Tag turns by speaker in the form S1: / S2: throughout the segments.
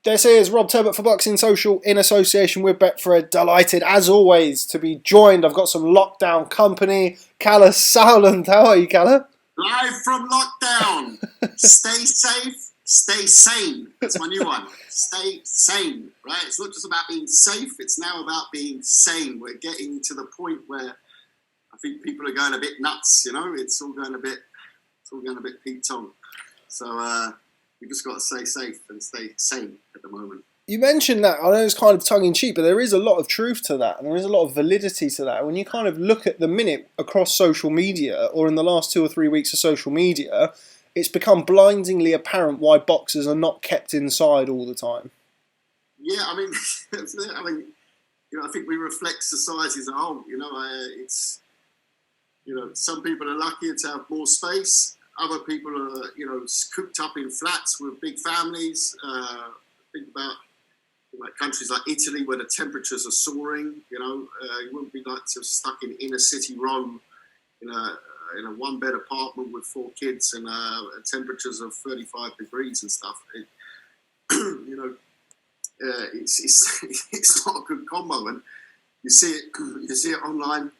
S1: This is Rob Tebbutt for Boxing Social in association with Betfred. Delighted, as always, to be joined. I've got some lockdown company. Kalle Sauerland. How are you, Kalle?
S2: Live from lockdown. Stay safe, stay sane. That's my new one. Stay sane, right? It's not just about being safe. It's now about being sane. We're getting to the point where I think people are going a bit nuts. You know, it's all going a bit Pete Tong. So we just got to stay safe and stay sane at the moment.
S1: You mentioned that. I know it's kind of tongue-in-cheek, but there is a lot of truth to that, and there is a lot of validity to that. When you kind of look at the minute across social media, or in the last 2 or 3 weeks of social media, it's become blindingly apparent why boxers are not kept inside all the time.
S2: Yeah, I mean, I think we reflect society as a whole. Some people are luckier to have more space. Other people are, cooped up in flats with big families. Think about like countries like Italy where the temperatures are soaring. You wouldn't be like stuck in inner city Rome in a one-bed apartment with 4 kids and temperatures of 35 degrees and stuff. It's not a good combo, and you see it online.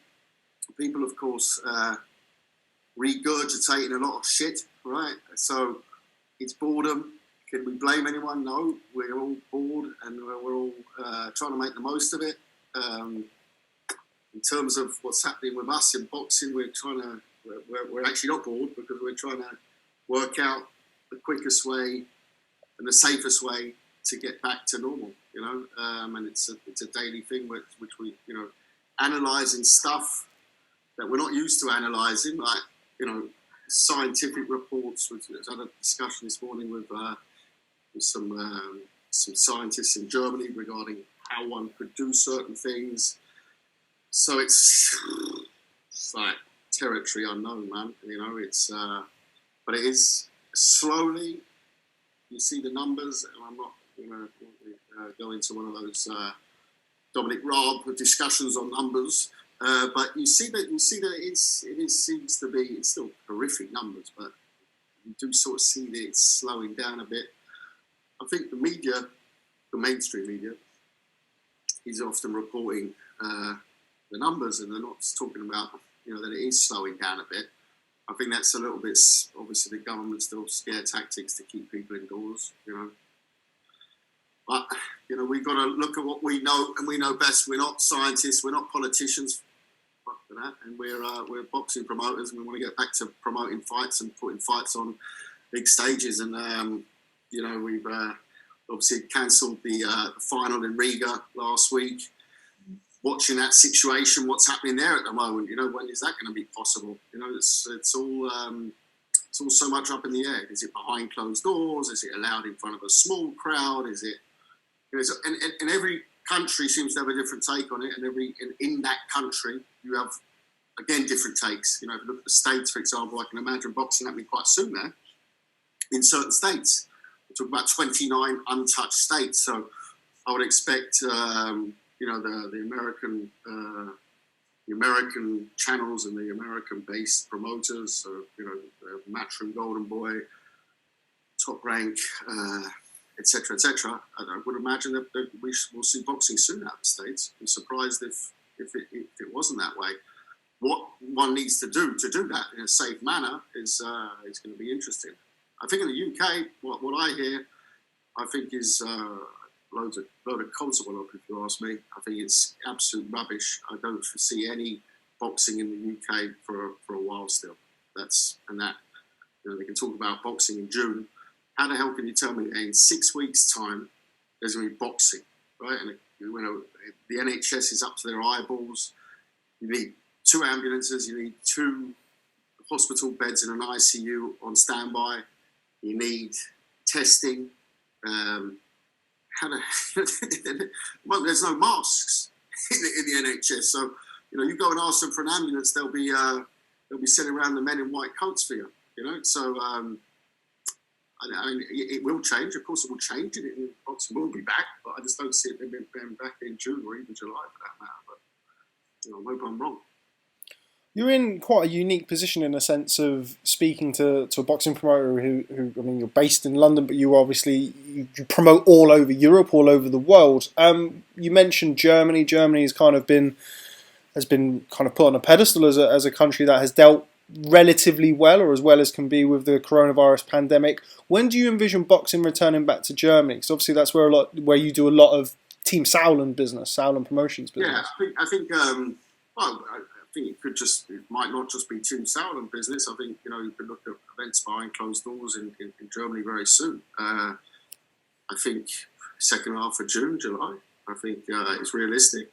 S2: People, of course, regurgitating a lot of shit, right? So it's boredom. Can we blame anyone? No, we're all bored and we're all trying to make the most of it. In terms of what's happening with us in boxing, we're actually not bored because we're trying to work out the quickest way and the safest way to get back to normal, and it's a daily thing which we, analysing stuff that we're not used to analysing, like, scientific reports. We had a discussion this morning with some scientists in Germany regarding how one could do certain things. So it's like territory unknown, man. But it is slowly. You see the numbers, and I'm not going to go into one of those Dominic Raab discussions on numbers. But you see that it seems to be, it's still horrific numbers, but you do sort of see that it's slowing down a bit. I think the media, the mainstream media, is often reporting the numbers, and they're not talking about that it is slowing down a bit. I think that's a little bit, obviously the government still scare tactics to keep people indoors, But, we've got to look at what we know, and we know best. We're not scientists, we're not politicians, fuck for that, and we're boxing promoters, and we want to get back to promoting fights and putting fights on big stages. And, we've obviously cancelled the final in Riga last week. Watching that situation, what's happening there at the moment, when is that going to be possible? It's all so much up in the air. Is it behind closed doors? Is it allowed in front of a small crowd? Is it, and every country seems to have a different take on it, and in that country you have again different takes. If you look at the States, for example, I can imagine boxing happening quite soon there in certain states. We're talking about 29 untouched states, so I would expect the American channels and the American-based promoters, so Matchroom, Golden Boy, Top Rank, etc., etc. I would imagine that we will see boxing soon out of the States. I'm surprised if it wasn't that way. What one needs to do that in a safe manner is going to be interesting. I think in the UK, what I hear, I think is load of constable, if you ask me. I think it's absolute rubbish. I don't foresee any boxing in the UK for a while still. They can talk about boxing in June. How the hell can you tell me that in 6 weeks' time there's going to be boxing, right? And the NHS is up to their eyeballs. You need 2 ambulances. You need 2 hospital beds in an ICU on standby. You need testing. Well, there's no masks in the NHS, so you go and ask them for an ambulance, they'll be sitting around the men in white coats for you. So it will change. Of course, it will change, and boxing will be back. But I just don't see it being back in June or even July for that matter. But I hope I'm wrong.
S1: You're in quite a unique position in a sense of speaking to a boxing promoter who I mean, you're based in London, but you promote all over Europe, all over the world. You mentioned Germany. Germany has been kind of put on a pedestal as a country that has dealt relatively well, or as well as can be, with the coronavirus pandemic. When do you envision boxing returning back to Germany? Because obviously that's where you do a lot of Team Sauerland business, Sauerland Promotions business.
S2: Yeah, well, I think it might not just be Team Sauerland business. I think, you could look at events behind closed doors in Germany very soon. I think second half of June, July. I think it's realistic.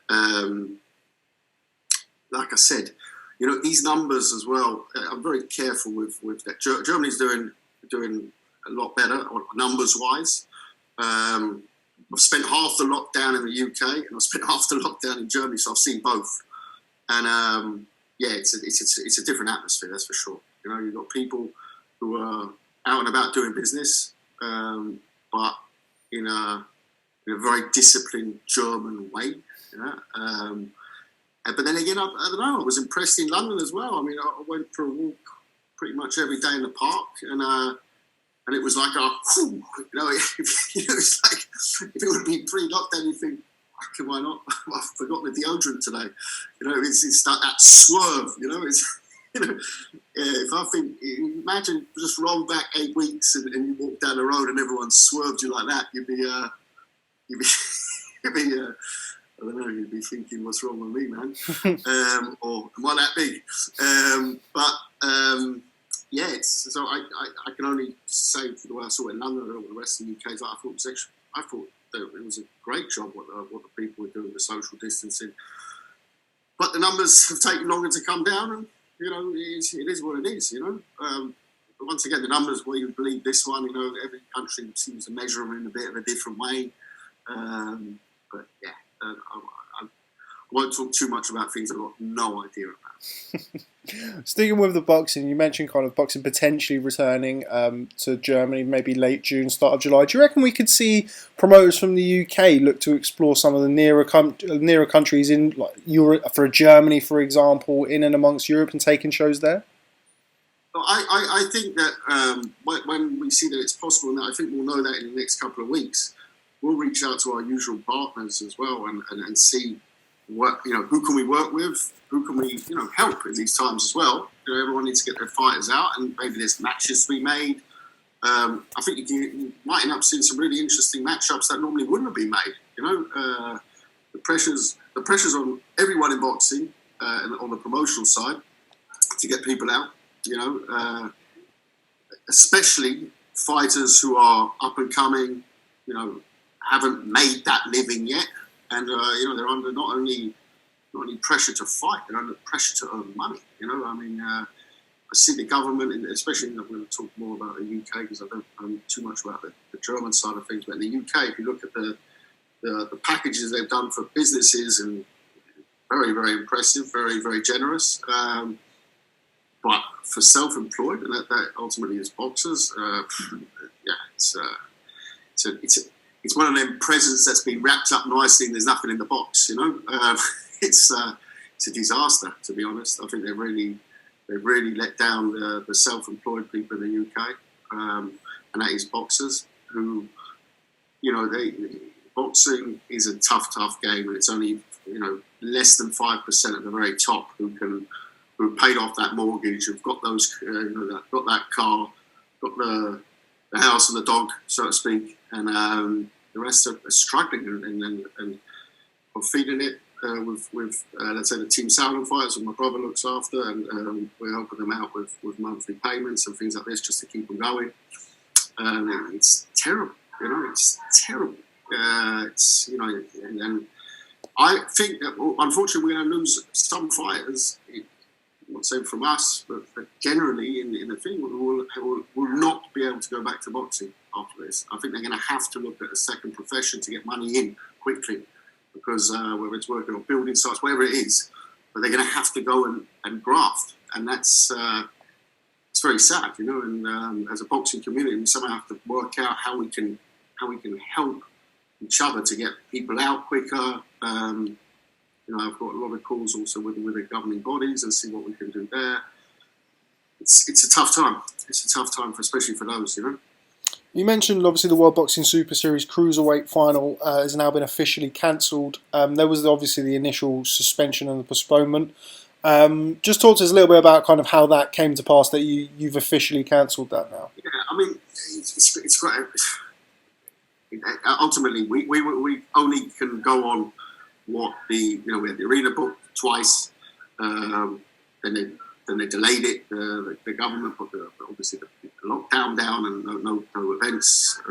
S2: Like I said, these numbers as well. I'm very careful with that. Germany's doing a lot better numbers wise. I've spent half the lockdown in the UK and I've spent half the lockdown in Germany, so I've seen both. And it's a different atmosphere, that's for sure. You've got people who are out and about doing business, but in a very disciplined German way. But then again, I don't know. I was impressed in London as well. I mean, I went for a walk pretty much every day in the park, and it was like it's like if it would be pre-lockdown, you think, why not? I've forgotten the deodorant today. It's that swerve. It's if I think, imagine just roll back 8 weeks and you walk down the road and everyone swerved you like that, you'd be I don't know, you'd be thinking, what's wrong with me, man? Or am I that big? Yeah, so I can only say for the way I saw it in London and the rest of the UK, I thought that it was a great job what the people were doing with social distancing. But the numbers have taken longer to come down, and it is what it is. But once again, the numbers, where you believe this one, every country seems to measure them in a bit of a different way. But yeah, I won't talk too much about things I've got no idea about.
S1: Sticking with the boxing, you mentioned kind of boxing potentially returning to Germany, maybe late June, start of July. Do you reckon we could see promoters from the UK look to explore some of the nearer countries in like Europe, for Germany, for example, in and amongst Europe, and taking shows there?
S2: I think that when we see that it's possible, and I think we'll know that in the next couple of weeks, we'll reach out to our usual partners as well and see what, who can we work with, who can we, help in these times as well. Everyone needs to get their fighters out, and maybe there's matches to be made. I think you might end up seeing some really interesting matchups that normally wouldn't have been made. The pressures on everyone in boxing and on the promotional side to get people out. Especially fighters who are up and coming, haven't made that living yet, and they're under not only pressure to fight, they're under pressure to earn money. I see the government, and especially I'm going to talk more about the UK because I don't know too much about the German side of things. But in the UK, if you look at the packages they've done for businesses, and very, very impressive, very, very generous. But for self-employed, and that ultimately is boxers, it's one of them presents that's been wrapped up nicely and there's nothing in the box. It's a disaster, to be honest. I think they've really let down the self-employed people in the UK, and that is boxers who, boxing is a tough game, and it's only less than 5% at the very top who paid off that mortgage, who've got those, got that car, got the house and the dog, so to speak, and the rest are struggling and are feeding it with let's say the Team Sauerland fighters, that my brother looks after, and we're helping them out with monthly payments and things like this just to keep them going. It's terrible, it's terrible. And I think that unfortunately we're going to lose some fighters. I'm not saying from us, but generally in the thing, will not be able to go back to boxing after this. I think they're going to have to look at a second profession to get money in quickly, because whether it's working on building sites, whatever it is, but they're going to have to go and graft, and that's it's very sad, And as a boxing community, we somehow have to work out how we can help each other to get people out quicker. I've got a lot of calls also with the governing bodies and see what we can do there. It's a tough time. It's a tough time, especially for those,
S1: You mentioned obviously the World Boxing Super Series Cruiserweight final has now been officially cancelled. There was obviously the initial suspension and the postponement. Just talk to us a little bit about kind of how that came to pass that you've officially cancelled that now.
S2: Yeah, I mean, it's quite. Ultimately, we only can go on what we had the arena booked twice. Then they delayed it. The government put obviously the lockdown down and no events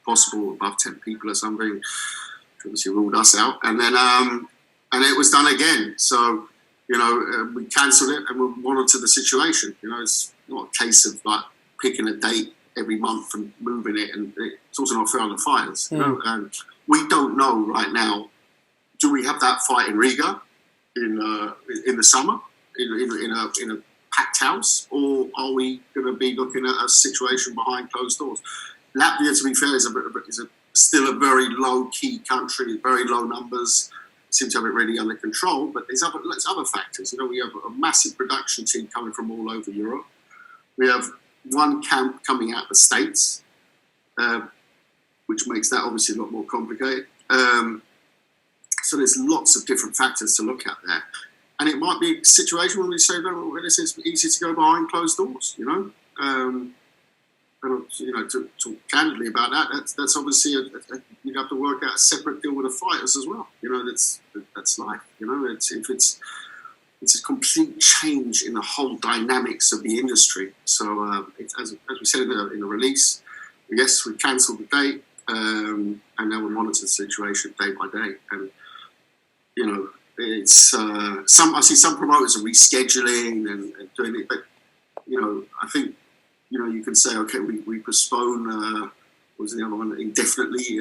S2: possible above 10 people or something. Which obviously ruled us out. And then and it was done again. So we cancelled it and we monitor the situation. It's not a case of like picking a date every month and moving it, and it's also not fair on the fighters. And we don't know right now. Do we have that fight in Riga in the summer in a packed house, or are we going to be looking at a situation behind closed doors? Latvia, to be fair, is still a very low key country, very low numbers. Seem to have it really under control, but there's other factors. We have a massive production team coming from all over Europe. We have one camp coming out of the States, which makes that obviously a lot more complicated. So there's lots of different factors to look at there. And it might be a situation where we say, no, this is easy to go behind closed doors, And, to talk candidly about that, that's obviously, you'd have to work out a separate deal with the fighters as well. That's life, It's a complete change in the whole dynamics of the industry. So, as we said in the release, yes, we cancelled the date, and now we monitor the situation day by day. And it's I see some promoters are rescheduling and doing it, but I think you can say, okay, we postpone. What was the other one? Indefinitely.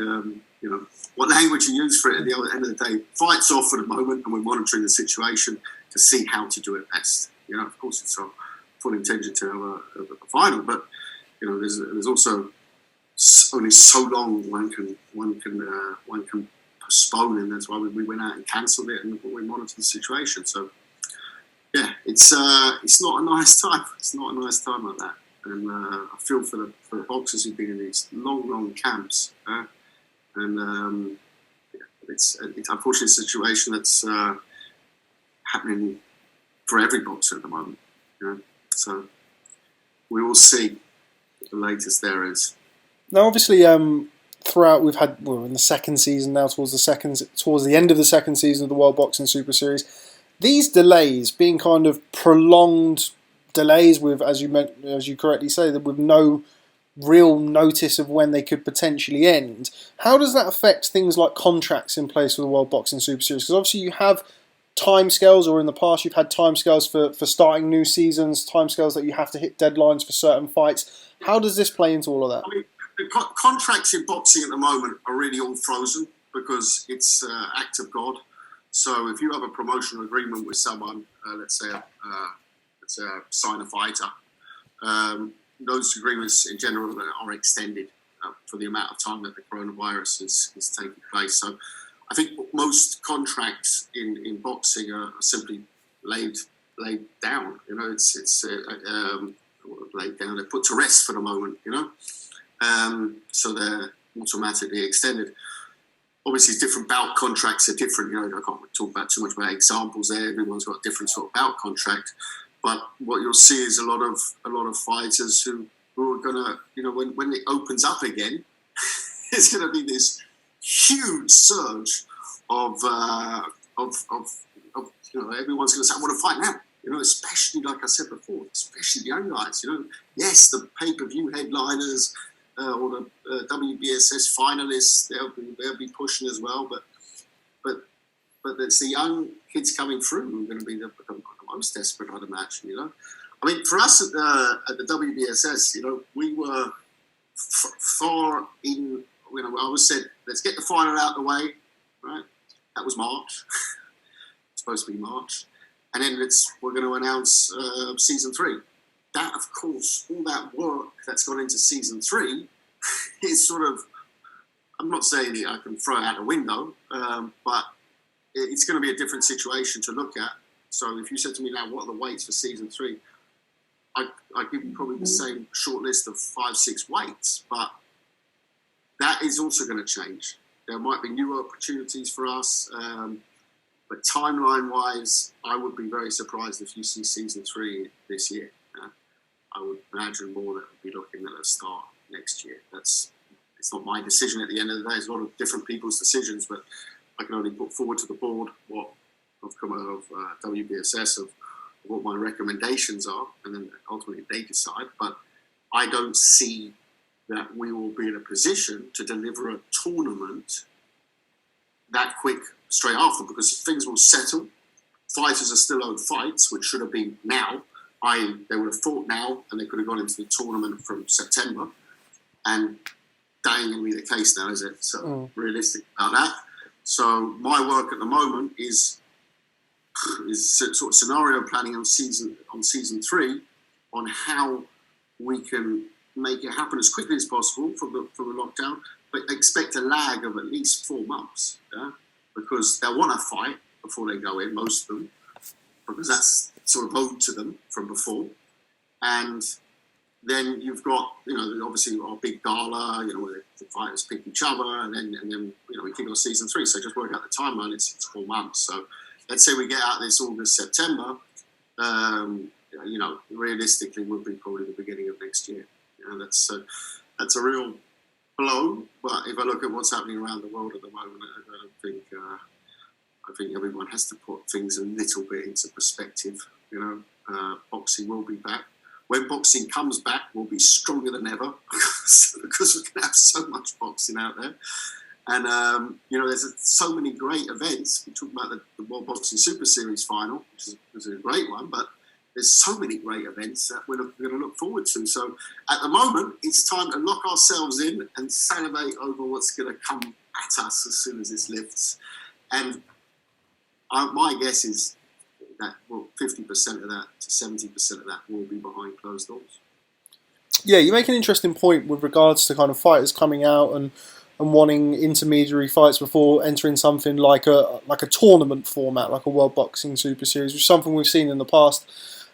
S2: What language you use for it at the end of the day. Fight's off for the moment, and we're monitoring the situation to see how to do it best. Of course, it's our full intention to have a final, but there's also only so long one can postpone, and that's why we went out and cancelled it, and we monitored the situation. So yeah, it's not a nice time. It's not a nice time like that, and I feel for the boxers who've been in these long camps, and it's unfortunately a situation that's happening for every boxer at the moment. So we will see what the latest there is.
S1: Now, obviously, throughout we're in the second season now, towards the end of the second season of the World Boxing Super Series. These delays being kind of prolonged delays with, as you correctly say, that with no real notice of when they could potentially end. How does that affect things like contracts in place for the World Boxing Super Series? Because obviously you have timescales, or in the past you've had timescales for starting new seasons, timescales that you have to hit deadlines for certain fights. How does this play into all of that?
S2: I mean, the contracts in boxing at the moment are really all frozen because it's an act of God. So if you have a promotional agreement with someone, let's say sign a fighter, those agreements in general are extended for the amount of time that the coronavirus is taking place. So I think most contracts in boxing are simply laid down. It's laid down. They're put to rest for the moment. So they're automatically extended. Obviously, different bout contracts are different. I can't talk about too much about examples there. Everyone's got a different sort of bout contract. But what you'll see is a lot of fighters who are gonna, when it opens up again, it's gonna be this huge surge of everyone's gonna say, I want to fight now. Especially like I said before, especially the young guys. Yes, the pay-per-view headliners or the WBSS finalists, they'll be pushing as well. But it's the young kids coming through who are going to be the most desperate, I'd imagine. I mean, for us at the WBSS, we were far in. I was said, let's get the final out of the way. Right, that was March. It's supposed to be March. And then we're going to announce season 3. That, of course, all that work that's gone into season 3 is sort of, I'm not saying that I can throw it out the window, but it's going to be a different situation to look at. So if you said to me now, what are the weights for season 3? I'd give you probably the same short list of 5-6 weights, but that is also going to change. There might be new opportunities for us, but timeline-wise, I would be very surprised if you see season 3 this year. I would imagine more that we'll be looking at a start next year. It's not my decision at the end of the day. It's a lot of different people's decisions, but I can only put forward to the board what have come out of WBSS of what my recommendations are, and then ultimately they decide. But I don't see that we will be in a position to deliver a tournament that quick straight after, because things will settle. Fighters are still owed fights, which should have been now. They would have fought now, and they could have gone into the tournament from September. And that ain't going to be the case now, is it? So realistic about that. So my work at the moment is sort of scenario planning on season 3 on how we can make it happen as quickly as possible from the lockdown, but expect a lag of at least 4 months, because they'll want to fight before they go in, most of them, because that's sort of owed to them from before. And then you've got, obviously our big gala, where the fighters pick each other, and then we kick off season 3. So just work out the timeline. It's 4 months. So let's say we get out this August, September. Realistically, would be probably the beginning of next year. That's a real blow. But if I look at what's happening around the world at the moment, I think everyone has to put things a little bit into perspective. Boxing will be back. When boxing comes back, we'll be stronger than ever because we're going to have so much boxing out there. And, there's so many great events. We talk about the World Boxing Super Series final, which is a great one, but there's so many great events that we're going to look forward to. So at the moment, it's time to lock ourselves in and salivate over what's going to come at us as soon as this lifts. And my guess is that 50% of that to 70% of that will be behind closed doors.
S1: Yeah, you make an interesting point with regards to kind of fighters coming out and wanting intermediary fights before entering something like a tournament format, like a World Boxing Super Series, which is something we've seen in the past.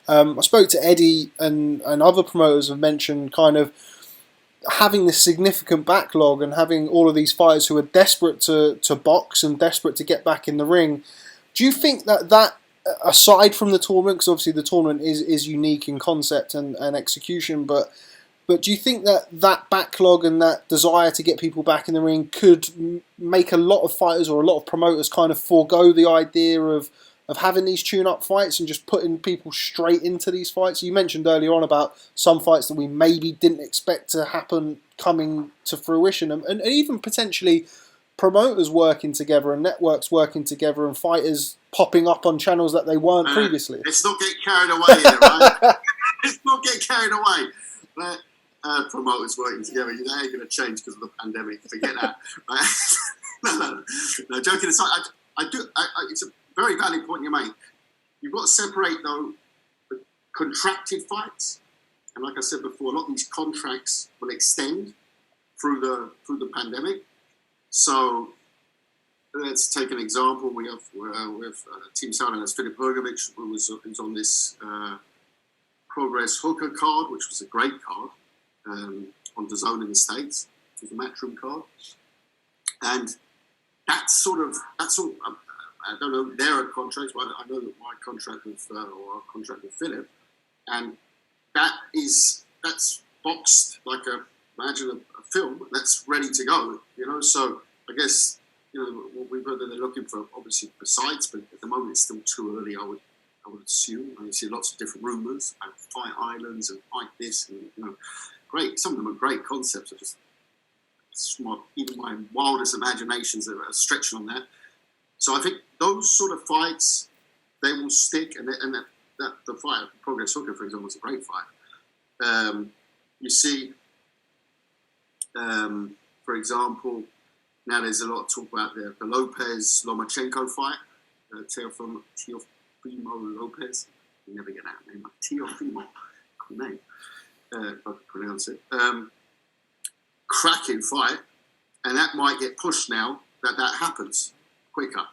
S1: I spoke to Eddie and other promoters have mentioned kind of having this significant backlog and having all of these fighters who are desperate to box and desperate to get back in the ring. Do you think that aside from the tournament, because obviously the tournament is unique in concept and execution, but do you think that backlog and that desire to get people back in the ring could make a lot of fighters or a lot of promoters kind of forego the idea of having these tune-up fights and just putting people straight into these fights? You mentioned earlier on about some fights that we maybe didn't expect to happen coming to fruition, and even potentially promoters working together and networks working together and fighters popping up on channels that they weren't previously.
S2: Let's not get carried away here, right? Let's not get carried away. But promoters working together, that ain't going to change because of the pandemic. Forget that. Right? No, joking aside, it's a very valid point you make. You've got to separate, though, the contracted fights. And like I said before, a lot of these contracts will extend through the pandemic. So let's take an example. We have Team Sauerland has Filip Hrgovic, who's on this Progress Hooker card, which was a great card on DAZN in the States. It was a matchroom card, and that's sort of I don't know their contracts, but I know that my contract with or our contract with Filip, and that's boxed like imagine a film that's ready to go. So I guess we've heard that they're looking for obviously for sites, but at the moment it's still too early. I would assume. I see lots of different rumours about fight islands and fight this, and great. Some of them are great concepts. Are just smart. Even my wildest imaginations are stretching on that. So I think those sort of fights they will stick, and that the fight Progress Hooker, for example, was a great fight. You see, for example, now there's a lot of talk about the Lopez Lomachenko fight. Teofimo Lopez. You never get that name. Teofimo, cool name. If I could pronounce it. Cracking fight, and that might get pushed now that happens quicker.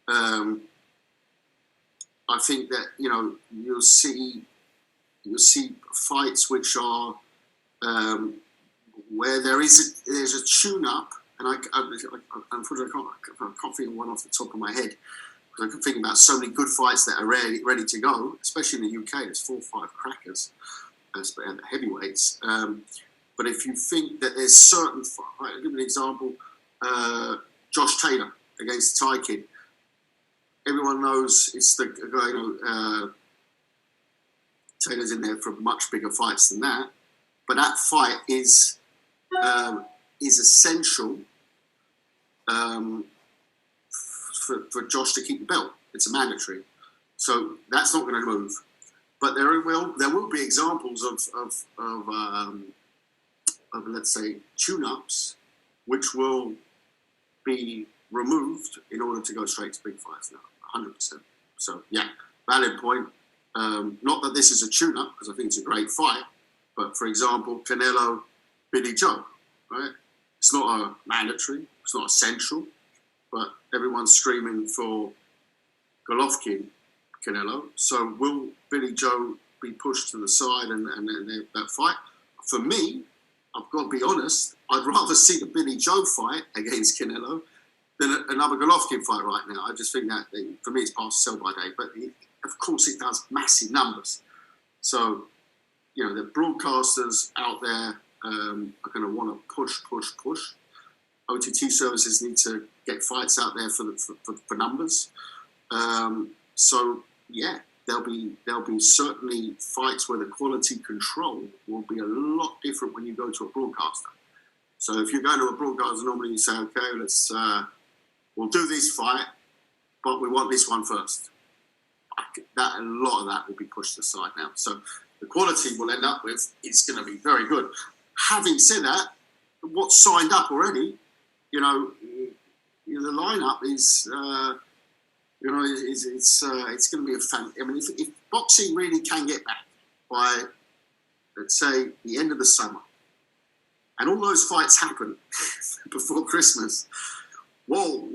S2: I think that you'll see fights which are where there's a tune-up, and unfortunately I can't think of one off the top of my head, because I can think about so many good fights that are ready to go, especially in the UK. There's 4 or 5 crackers as heavyweights. But if you think that there's certain, I'll give you an example, Josh Taylor against Thai Kid. Everyone knows it's the guy, Taylor's in there for much bigger fights than that. But that fight is essential for Josh to keep the belt. It's a mandatory. So that's not going to move. But there will be examples of let's say, tune-ups, which will be removed in order to go straight to big fights now, 100%. So, yeah, valid point. Not that this is a tune-up, because I think it's a great fight, but, for example, Canelo, Billy Joe, right? It's not a mandatory, it's not essential, but everyone's screaming for Golovkin, Canelo. So will Billy Joe be pushed to the side and that fight? For me, I've got to be honest, I'd rather see the Billy Joe fight against Canelo than another Golovkin fight right now. I just think that, for me, it's past sell by date. But of course, it does massive numbers. So, the broadcasters out there are going to want to push. OTT services need to get fights out there for numbers. So, yeah. There'll be certainly fights where the quality control will be a lot different when you go to a broadcaster. So if you're going to a broadcaster, normally you say, okay, we'll do this fight, but we want this one first. A lot of that will be pushed aside now. So the quality we'll end up with is going to be very good. Having said that, what's signed up already, the lineup is. It's going to be a fan. I mean, if boxing really can get back by, let's say, the end of the summer, and all those fights happen before Christmas, whoa,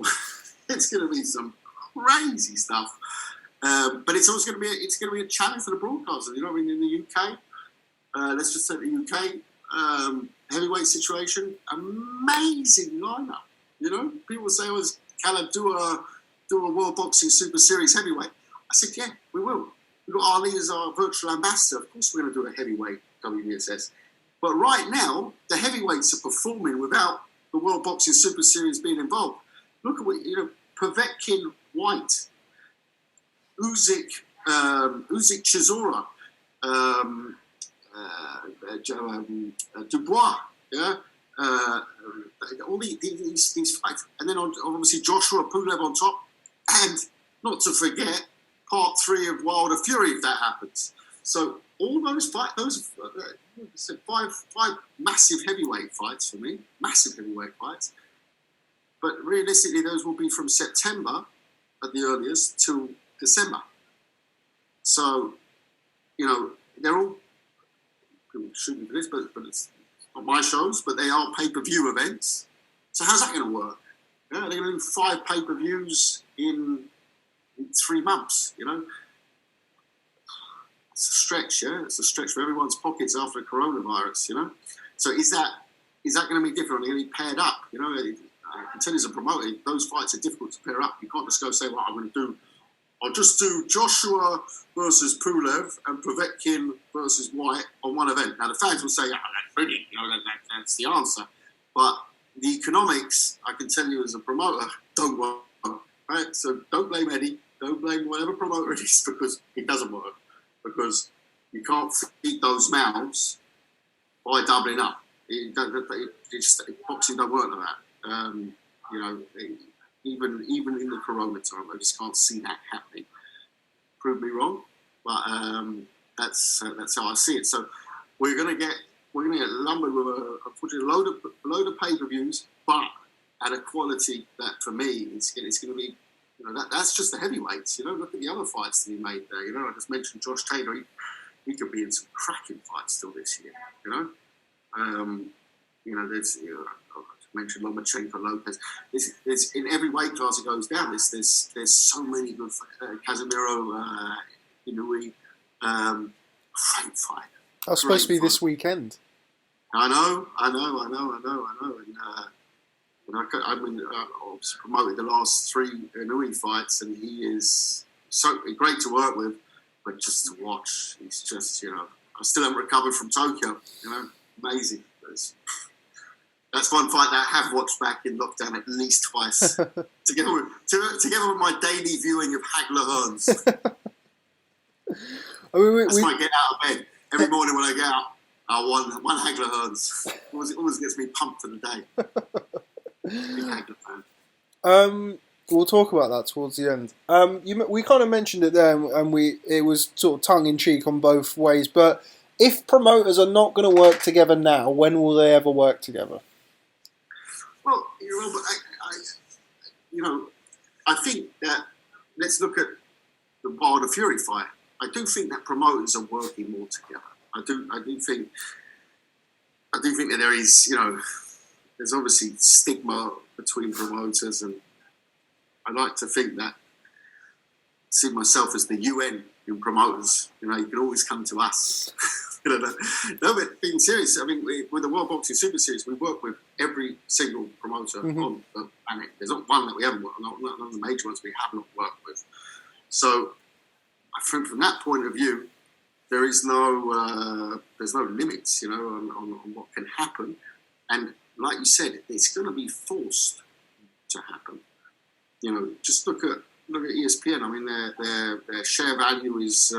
S2: it's going to be some crazy stuff. But it's also going to be a challenge for the broadcasters. I mean, in the UK, let's just say the UK heavyweight situation, amazing lineup. People say, "Oh, is Kalle do a World Boxing Super Series heavyweight?" I said, yeah, we will. We've got Ali as our virtual ambassador. Of course we're going to do a heavyweight WBSS. But right now, the heavyweights are performing without the World Boxing Super Series being involved. Look at what, Povetkin White, Usyk Chisora, Dubois, yeah? All these fights. And then obviously Joshua Pulev on top. And not to forget, part 3 of Wilder Fury, if that happens. So all those fights, five massive heavyweight fights for me, massive heavyweight fights. But realistically, those will be from September at the earliest till December. So, they're all shooting for this, but it's not my shows, but they are pay-per-view events. So how's that going to work? They're going to do 5 pay-per-views in 3 months, It's a stretch, yeah? It's a stretch for everyone's pockets after the coronavirus, So is that going to be different? Are they going to be paired up? I can tell you as a promoter, those fights are difficult to pair up. You can't just go say, well, I'll just do Joshua versus Pulev and Povetkin versus White on one event. Now, the fans will say, oh, that's brilliant, that's the answer. But the economics, I can tell you as a promoter, don't work. Right? So don't blame Eddie. Don't blame whatever promoter it is, because it doesn't work. Because you can't feed those mouths by doubling up. Boxing don't work like that. Even in the corona time, I just can't see that happening. Prove me wrong, but that's how I see it. So we're gonna get lumbered with unfortunately a load of pay-per-views, but at a quality that for me it's going to be, that's just the heavyweights. Look at the other fights that he made there. I just mentioned Josh Taylor. He could be in some cracking fights still this year. There's mentioned Lomachenko, Lopez. There's in every weight class it goes down. There's so many good Casemiro, Inoue, great fight.
S1: That's supposed to be this weekend.
S2: I know. And I mean, obviously promoted the last 3 Inoue fights, and he is so great to work with, but just to watch, he's just, you know, I still haven't recovered from Tokyo, you know, amazing. That's one fight that I have watched back in lockdown at least twice, together with my daily viewing of Hagler Hearns.
S1: I mean,
S2: That's why I get out of bed every morning when I get out. One Hagler Hearns. Always gets me pumped for the day. Big Hagler fan.
S1: We'll talk about that towards the end. We kind of mentioned it there, and it was sort of tongue in cheek on both ways. But if promoters are not going to work together now, when will they ever work together?
S2: Well, I think that let's look at the Wilder Fury fight. I do think that promoters are working more together. I do think that there is, you know, there's obviously stigma between promoters, and I like to think that, see myself as the UN in promoters. You know, you can always come to us. No, but being serious, I mean, with the World Boxing Super Series, we work with every single promoter on the planet. There's not one that we haven't worked with, none of the major ones we have not worked with. So, I think from that point of view, there's no limits, you know, on what can happen. And like you said, it's going to be forced to happen. You know, just look at ESPN. I mean, their share value has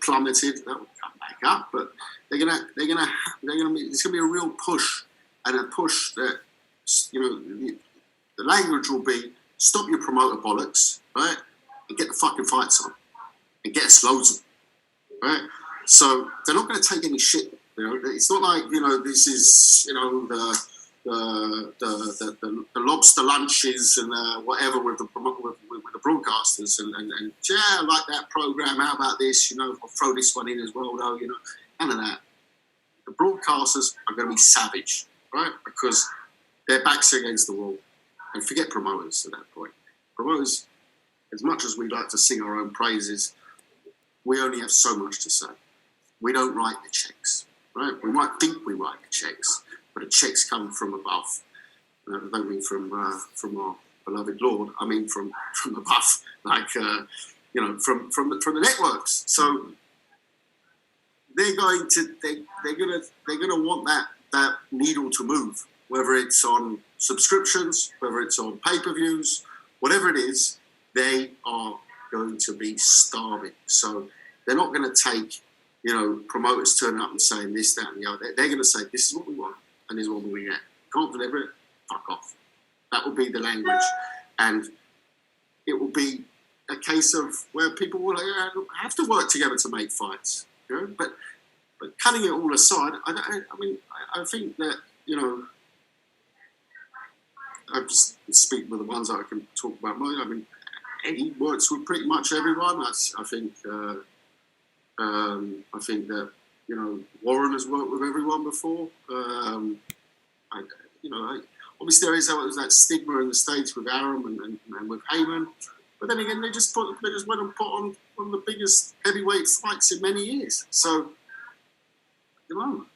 S2: plummeted. That will come back up, but there's gonna be a real push, and a push that, you know, the language will be stop your promoter bollocks, right, and get the fucking fights on, and get us loads of them, right? So they're not going to take any shit. You know, it's not like, you know, this is, you know, the lobster lunches and whatever with the broadcasters and yeah, I like that program. How about this? You know, I'll throw this one in as well. Though, you know, none of that. The broadcasters are going to be savage, right? Because their backs are against the wall, and forget promoters at that point. Promoters, as much as we like to sing our own praises, we only have so much to say. We don't write the checks, right? We might think we write the checks, but the checks come from above. I don't mean from our beloved Lord. I mean from above, like you know, from the networks. So they're going to want that needle to move, whether it's on subscriptions, whether it's on pay-per-views, whatever it is. They are going to be starving. So they're not going to take, you know, promoters turning up and saying this, that, and the other. They're going to say, this is what we want, and this is what we get. Can't deliver it, fuck off. That will be the language. And it will be a case of where people will have to work together to make fights. You know? But cutting it all aside, I think that, you know, I just speak with the ones that I can talk about more. I mean, Eddie works with pretty much everyone. I think that, you know, Warren has worked with everyone before. Obviously there is that stigma in the States with Arum and with Heyman, but then again they just went and put on one of the biggest heavyweight fights in many years. So you know,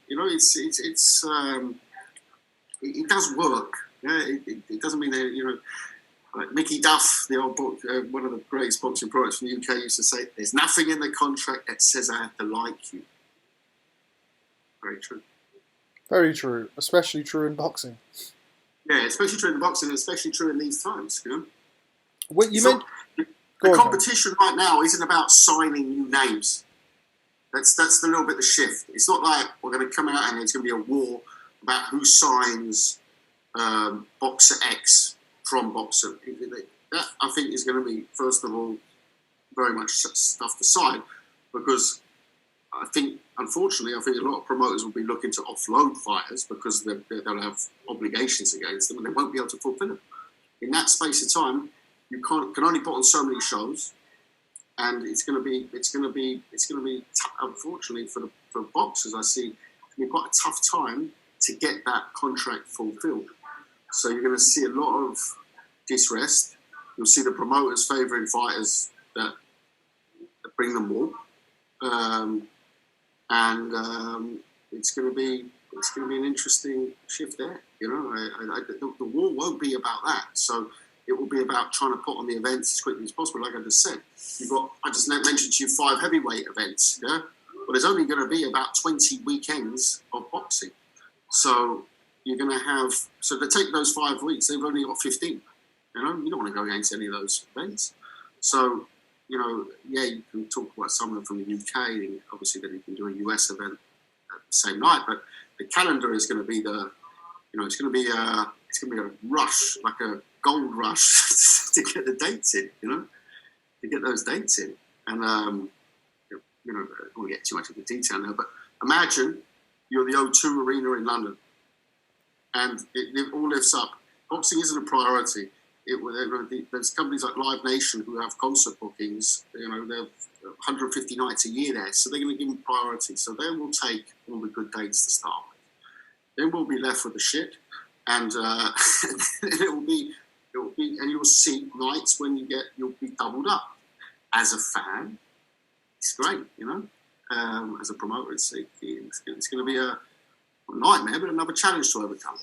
S2: it does work. Yeah, it doesn't mean that, you know. Like Mickey Duff, the old one of the greatest boxing products from the UK, used to say, "There's nothing in the contract that says I have to like you." Very true.
S1: Very true, especially true in boxing.
S2: Yeah, especially true in boxing, and especially true in these times. You know,
S1: the
S2: competition right now isn't about signing new names. That's the little bit of the shift. It's not like we're going to come out and there's going to be a war about who signs boxer X from boxer. That I think is going to be, first of all, very much stuffed aside, because I think, unfortunately, a lot of promoters will be looking to offload fighters because they'll have obligations against them and they won't be able to fulfill them. In that space of time, you can only put on so many shows, and it's going to be unfortunately for boxers, I see it's going to be quite a tough time to get that contract fulfilled. So you're going to see a lot of disrest. You'll see the promoters favouring fighters that bring them more, it's going to be an interesting shift there. You know, the war won't be about that. So it will be about trying to put on the events as quickly as possible. Like I just said, I just mentioned to you 5 heavyweight events. Yeah, well, there's only going to be about 20 weekends of boxing. So you're going to have, so to take those 5 weeks, they've only got 15. You know, you don't want to go against any of those events. So, you know, yeah, you can talk about someone from the UK, and obviously then you can do a US event at the same night. But the calendar is going to be it's going to be a rush, like a gold rush to get the dates in. You know, to get those dates in. And you know, I don't want to get too much into detail now, but imagine you're the O2 Arena in London, and it all lifts up. Boxing isn't a priority. There's companies like Live Nation who have concert bookings. You know, they have 150 nights a year there, so they're going to give them priority. So they will take all the good dates to start with. Then we'll be left with the shit, and it will be, and you'll see nights when you'll be doubled up. As a fan, it's great, you know. As a promoter, it's going to be a nightmare, but another challenge to overcome.